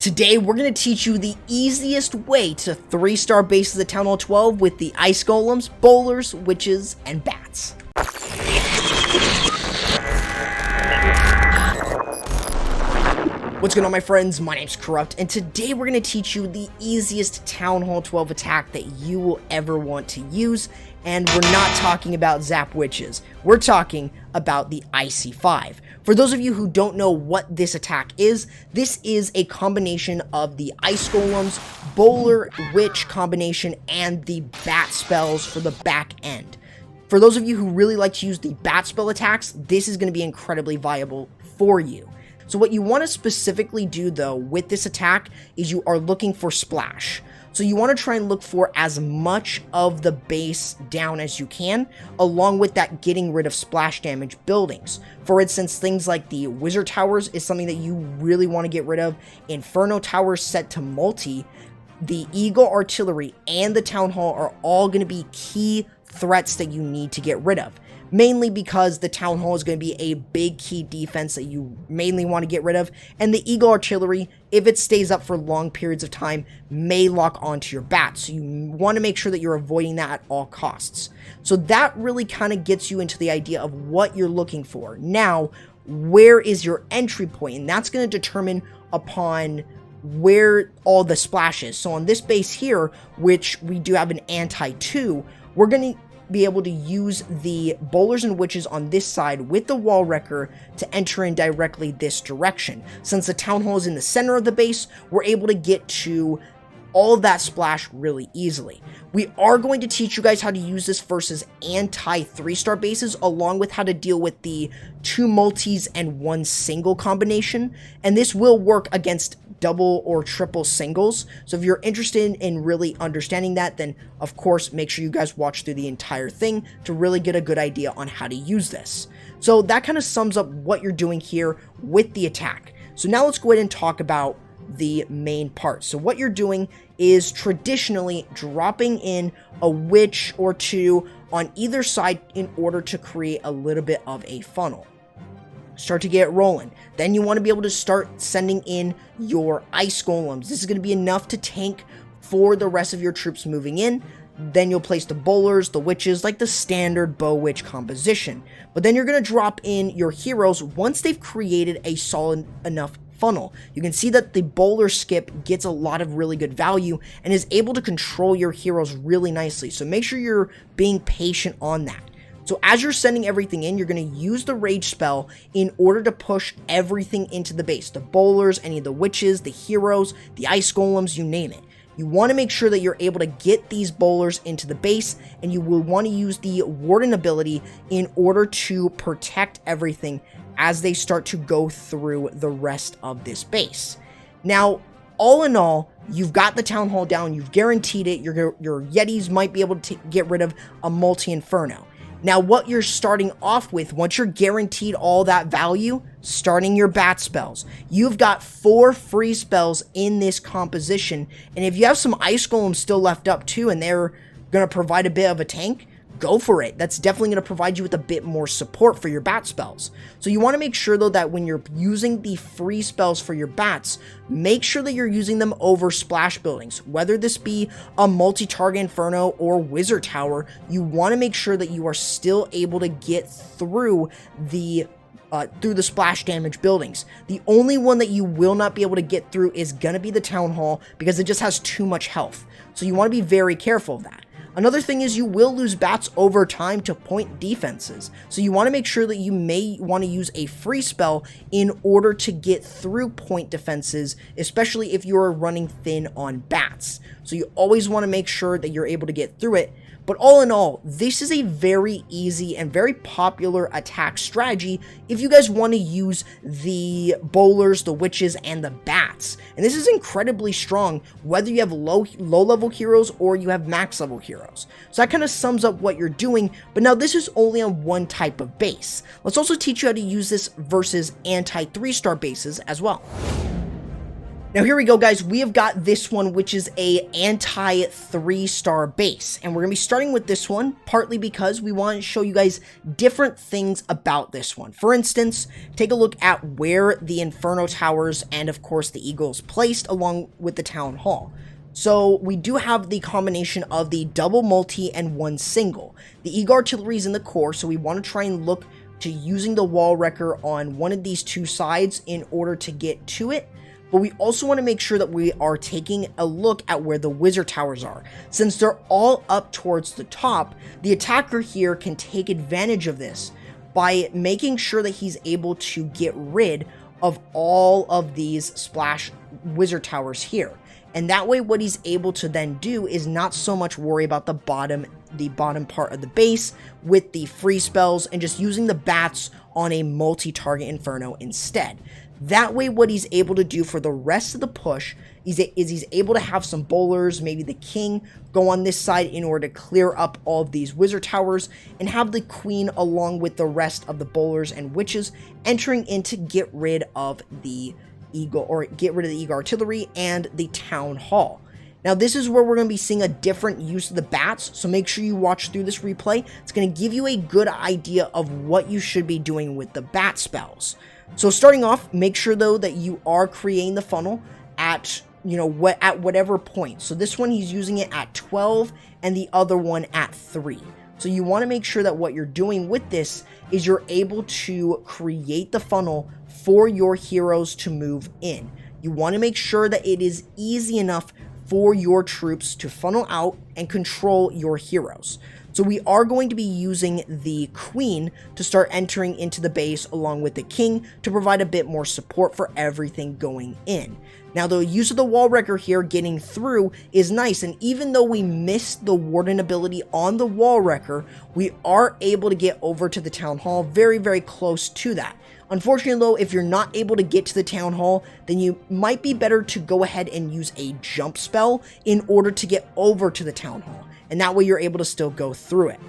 Today, we're going to teach you the easiest way to 3-star base the Town Hall 12 with the Ice Golems, Bowlers, Witches, and Bats. What's going on, my friends? My name's Corrupt, and today we're going to teach you the easiest Town Hall 12 attack that you will ever want to use, and we're not talking about Zap Witches. We're talking about the Icy 5. For those of you who don't know what this attack is, this is a combination of the Ice Golems, Bowler, Witch combination, and the Bat spells for the back end. For those of you who really like to use the Bat spell attacks, this is going to be incredibly viable for you. So what you want to specifically do, though, with this attack is you are looking for splash. So you want to try and look for as much of the base down as you can, along with that getting rid of splash damage buildings. For instance, things like the Wizard Towers is something that you really want to get rid of. Inferno Towers set to multi, the Eagle Artillery, and the Town Hall are all going to be key threats that you need to get rid of. Mainly because the Town Hall is going to be a big key defense that you mainly want to get rid of, and the Eagle Artillery, if it stays up for long periods of time, may lock onto your bats, so you want to make sure that you're avoiding that at all costs. So that really kind of gets you into the idea of what you're looking for. Now, where is your entry point? And that's going to determine upon where all the splash is. So on this base here, which we do have an anti-2, we're going to be able to use the Bowlers and Witches on this side with the Wall Wrecker to enter in directly this direction. Since the Town Hall is in the center of the base, we're able to get to all of that splash really easily. We are going to teach you guys how to use this versus anti-3-star bases, along with how to deal with the 2 multis and 1 single combination, and this will work against double or triple singles. So if you're interested in really understanding that, then of course make sure you guys watch through the entire thing to really get a good idea on how to use this. So that kind of sums up what you're doing here with the attack. So now let's go ahead and talk about the main part. So what you're doing is traditionally dropping in a witch or 2 on either side in order to create a little bit of a funnel. Start to get it rolling. Then you want to be able to start sending in your Ice Golems. This is going to be enough to tank for the rest of your troops moving in. Then you'll place the Bowlers, the Witches, like the standard Bow-Witch composition. But then you're going to drop in your heroes once they've created a solid enough funnel. You can see that the Bowler skip gets a lot of really good value and is able to control your heroes really nicely. So make sure you're being patient on that. So as you're sending everything in, you're going to use the Rage spell in order to push everything into the base. The Bowlers, any of the Witches, the heroes, the Ice Golems, you name it. You want to make sure that you're able to get these Bowlers into the base, and you will want to use the Warden ability in order to protect everything as they start to go through the rest of this base. Now, all in all, you've got the Town Hall down, you've guaranteed it, your Yetis might be able to get rid of a multi-Inferno. Now, what you're starting off with, once you're guaranteed all that value, starting your Bat spells. You've got 4 free spells in this composition, and if you have some Ice Golems still left up too, and they're going to provide a bit of a tank, go for it. That's definitely going to provide you with a bit more support for your Bat spells. So you want to make sure, though, that when you're using the free spells for your Bats, make sure that you're using them over splash buildings. Whether this be a multi-target Inferno or Wizard Tower, you want to make sure that you are still able to get through the splash damage buildings. The only one that you will not be able to get through is going to be the Town Hall, because it just has too much health. So you want to be very careful of that. Another thing is you will lose bats over time to point defenses, so you want to make sure that you may want to use a free spell in order to get through point defenses, especially if you're running thin on bats. So you always want to make sure that you're able to get through it. But all in all, this is a very easy and very popular attack strategy if you guys want to use the Bowlers, the Witches, and the Bats. And this is incredibly strong, whether you have low-level heroes or you have max-level heroes. So that kind of sums up what you're doing, but now this is only on one type of base. Let's also teach you how to use this versus anti-3-star bases as well. Now here we go, guys. We have got this one, which is a anti 3-star base, and we're gonna be starting with this one partly because we want to show you guys different things about this one. For instance, take a look at where the Inferno Towers and of course the Eagles placed along with the Town Hall. So we do have the combination of the double multi and one single. The Eagle Artillery is in the core, so we want to try and look to using the wall wrecker on one of these two sides in order to get to it. But we also want to make sure that we are taking a look at where the wizard towers are. Since they're all up towards the top, the attacker here can take advantage of this by making sure that he's able to get rid of all of these splash wizard towers here. And that way what he's able to then do is not so much worry about the bottom part of the base with the free spells and just using the bats on a multi-target Inferno instead. That way what he's able to do for the rest of the push is he's able to have some bowlers, maybe the king, go on this side in order to clear up all of these wizard towers, and have the queen along with the rest of the bowlers and witches entering in to get rid of the Eagle, or get rid of the Eagle Artillery and the Town Hall. Now this is where we're going to be seeing a different use of the bats, so make sure you watch through this replay. It's going to give you a good idea of what you should be doing with the bat spells. So starting off, make sure though that you are creating the funnel at, at whatever point. So this one he's using it at 12 and the other one at 3. So you want to make sure that what you're doing with this is you're able to create the funnel for your heroes to move in. You want to make sure that it is easy enough for your troops to funnel out and control your heroes. So we are going to be using the queen to start entering into the base along with the king to provide a bit more support for everything going in. Now the use of the wall wrecker here getting through is nice, and even though we missed the warden ability on the wall wrecker, we are able to get over to the town hall very, very close to that. Unfortunately though, if you're not able to get to the town hall, then you might be better to go ahead and use a jump spell in order to get over to the town hall, and that way you're able to still go through it.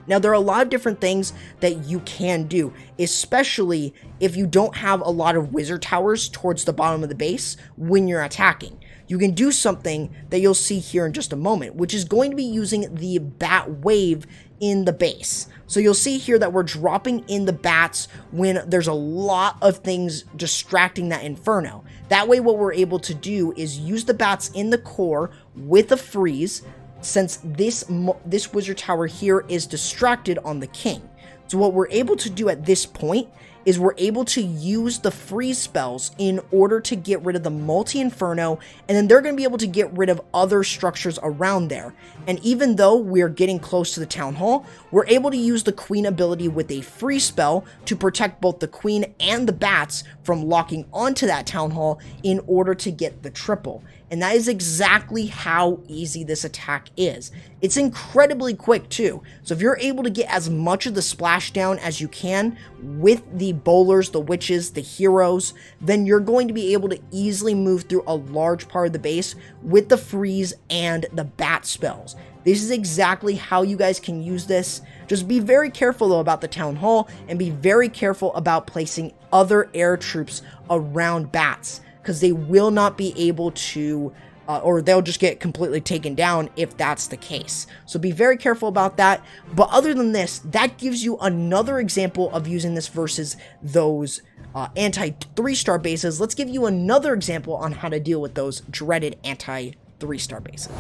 Now there are a lot of different things that you can do, especially if you don't have a lot of wizard towers towards the bottom of the base when you're attacking. You can do something that you'll see here in just a moment, which is going to be using the bat wave in the base. So you'll see here that we're dropping in the bats when there's a lot of things distracting that Inferno. That way what we're able to do is use the bats in the core with a freeze, since this wizard tower here is distracted on the king. So what we're able to do at this point is we're able to use the freeze spells in order to get rid of the multi-inferno, and then they're going to be able to get rid of other structures around there. And even though we're getting close to the town hall, we're able to use the queen ability with a free spell to protect both the queen and the bats from locking onto that town hall in order to get the triple. And that is exactly how easy this attack is. It's incredibly quick too. So if you're able to get as much of the splashdown as you can with the bowlers, the witches, the heroes, then you're going to be able to easily move through a large part of the base with the freeze and the bat spells. This is exactly how you guys can use this. Just be very careful though about the town hall, and be very careful about placing other air troops around bats, because they will not be able to, or they'll just get completely taken down if that's the case. So be very careful about that. But other than this, that gives you another example of using this versus those anti-3-star bases. Let's give you another example on how to deal with those dreaded anti-3-star bases.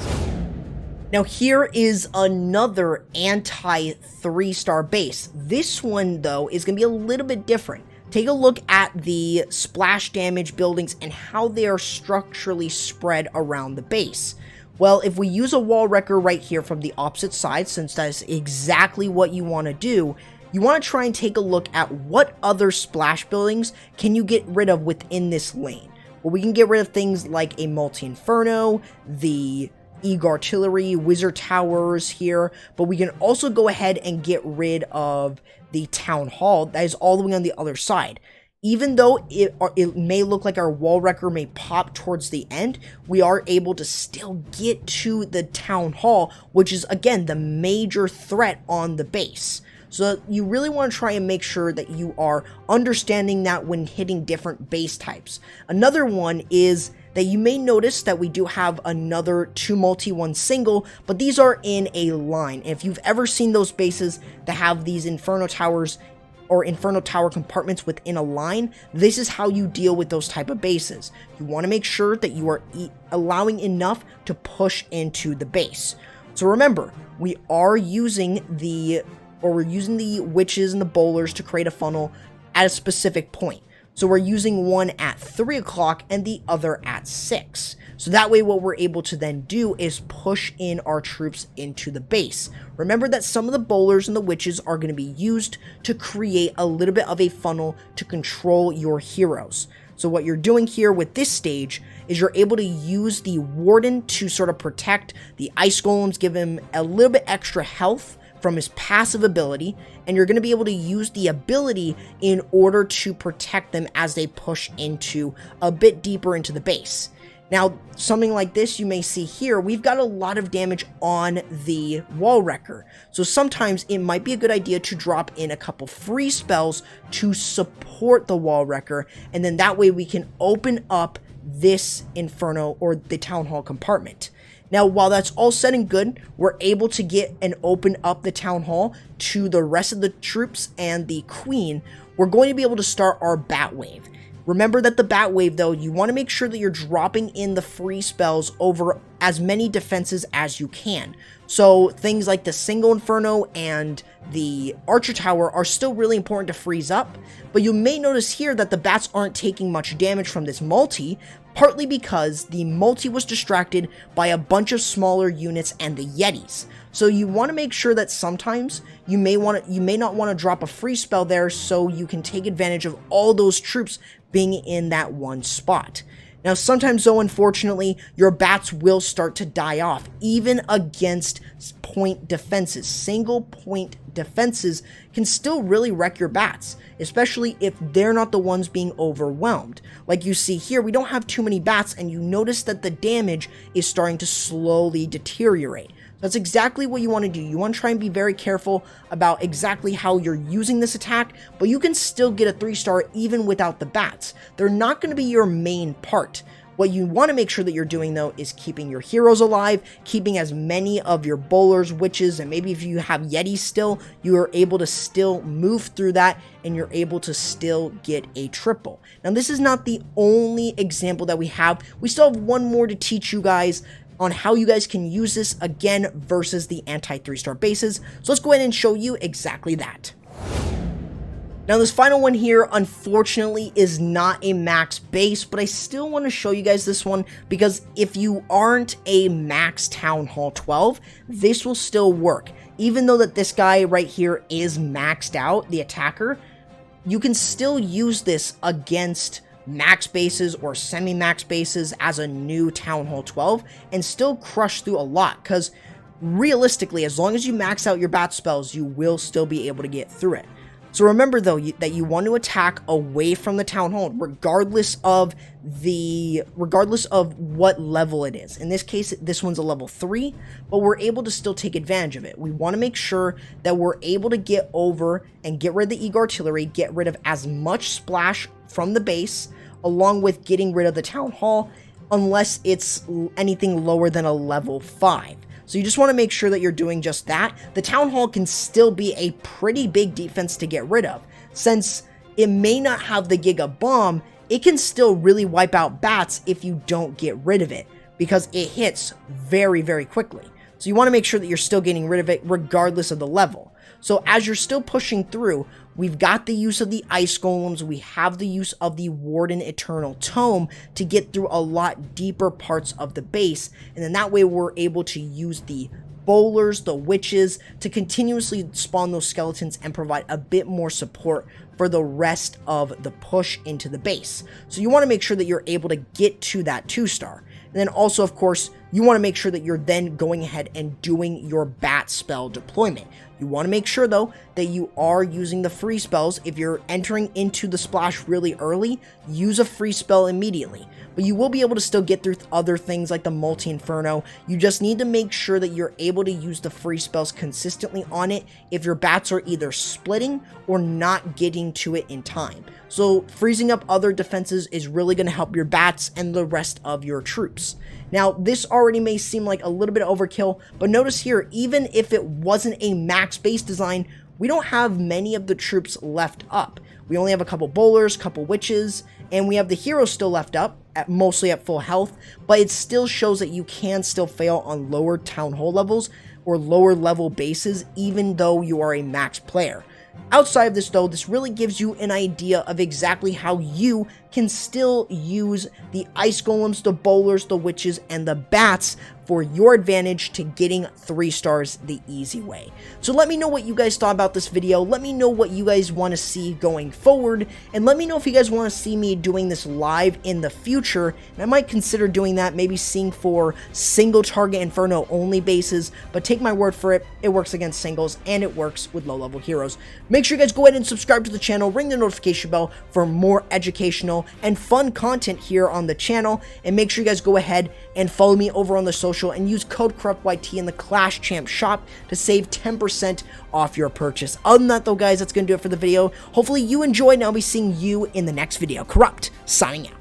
Now here is another anti-3-star base. This one though is going to be a little bit different. Take a look at the splash damage buildings and how they are structurally spread around the base. Well, if we use a wall wrecker right here from the opposite side, since that's exactly what you want to do, you want to try and take a look at what other splash buildings can you get rid of within this lane. Well, we can get rid of things like a multi-inferno, the Eagle Artillery, wizard towers here, but we can also go ahead and get rid of the town hall that is all the way on the other side. Even though it may look like our wall wrecker may pop towards the end, we are able to still get to the town hall, which is again the major threat on the base. So you really want to try and make sure that you are understanding that when hitting different base types. Another one is that you may notice that we do have another 2 multi, 1 single, but these are in a line. If you've ever seen those bases that have these Inferno Towers or Inferno Tower compartments within a line, this is how you deal with those type of bases. You want to make sure that you are allowing enough to push into the base. So remember, we're using the witches and the bowlers to create a funnel at a specific point. So we're using one at 3 o'clock and the other at 6. So that way what we're able to then do is push in our troops into the base. Remember that some of the bowlers and the witches are going to be used to create a little bit of a funnel to control your heroes. So what you're doing here with this stage is you're able to use the warden to sort of protect the ice golems, give him a little bit extra health from his passive ability, and you're going to be able to use the ability in order to protect them as they push into a bit deeper into the base. Now, something like this you may see here, we've got a lot of damage on the wall wrecker. So sometimes it might be a good idea to drop in a couple free spells to support the wall wrecker, and then that way we can open up this Inferno or the Town Hall compartment. Now, while that's all said and good, we're able to get and open up the Town Hall to the rest of the troops and the Queen. We're going to be able to start our Bat Wave. Remember that the Bat Wave, though, you want to make sure that you're dropping in the free spells over as many defenses as you can. So things like the single Inferno and the Archer Tower are still really important to freeze up, but you may notice here that the bats aren't taking much damage from this multi, partly because the multi was distracted by a bunch of smaller units and the Yetis. So you want to make sure that sometimes you may not want to drop a free spell there so you can take advantage of all those troops being in that one spot. Now, sometimes, though, unfortunately, your bats will start to die off, even against point defenses. Single point defenses can still really wreck your bats, especially if they're not the ones being overwhelmed. Like you see here, we don't have too many bats, and you notice that the damage is starting to slowly deteriorate. That's exactly what you want to do. You want to try and be very careful about exactly how you're using this attack, but you can still get a 3-star even without the bats. They're not going to be your main part. What you want to make sure that you're doing, though, is keeping your heroes alive, keeping as many of your bowlers, witches, and maybe if you have Yetis still, you are able to still move through that, and you're able to still get a triple. Now, this is not the only example that we have. We still have one more to teach you guys on how you guys can use this again versus the anti-3-star bases. So let's go ahead and show you exactly that. Now, this final one here, unfortunately, is not a max base, but I still want to show you guys this one because if you aren't a max Town Hall 12, this will still work. Even though that this guy right here is maxed out, the attacker, you can still use this against max bases or semi-max bases as a new Town Hall 12 and still crush through a lot, because realistically, as long as you max out your bat spells, you will still be able to get through it. So remember, though, that you want to attack away from the Town Hall, regardless of what level it is. In this case, this one's a level 3, but we're able to still take advantage of it. We want to make sure that we're able to get over and get rid of the Eagle Artillery, get rid of as much splash from the base, along with getting rid of the Town Hall, unless it's anything lower than a level 5. So you just want to make sure that you're doing just that. The Town Hall can still be a pretty big defense to get rid of. Since it may not have the Giga Bomb, it can still really wipe out bats if you don't get rid of it, because it hits very, very quickly. So you want to make sure that you're still getting rid of it regardless of the level. So as you're still pushing through, we've got the use of the Ice Golems, we have the use of the Warden Eternal Tome to get through a lot deeper parts of the base, and then that way we're able to use the bowlers, the witches, to continuously spawn those skeletons and provide a bit more support for the rest of the push into the base. So you want to make sure that you're able to get to that 2-star. And then also, of course, you want to make sure that you're then going ahead and doing your bat spell deployment. You want to make sure, though, that you are using the free spells. If you're entering into the splash really early, use a free spell immediately. But you will be able to still get through other things like the Multi-Inferno. You just need to make sure that you're able to use the free spells consistently on it if your bats are either splitting or not getting to it in time. So freezing up other defenses is really going to help your bats and the rest of your troops. Now, this already may seem like a little bit of overkill, but notice here, even if it wasn't a max base design, we don't have many of the troops left up. We only have a couple bowlers, couple witches, and we have the heroes still left up, mostly at full health, but it still shows that you can still fail on lower town hall levels or lower level bases, even though you are a max player. Outside of this, though, this really gives you an idea of exactly how you can still use the ice golems, the bowlers, the witches, and the bats for your advantage to getting 3 stars the easy way. So let me know what you guys thought about this video. Let me know what you guys want to see going forward, and let me know if you guys want to see me doing this live in the future, and I might consider doing that, maybe seeing for single target Inferno only bases, but take my word for it, it works against singles, and it works with low level heroes. Make sure you guys go ahead and subscribe to the channel, ring the notification bell for more educational and fun content here on the channel, and make sure you guys go ahead and follow me over on the social and use code CorruptYT in the Clash Champ shop to save 10% off your purchase. Other than that, though, guys, that's going to do it for the video. Hopefully you enjoyed, and I'll be seeing you in the next video. Corrupt, signing out.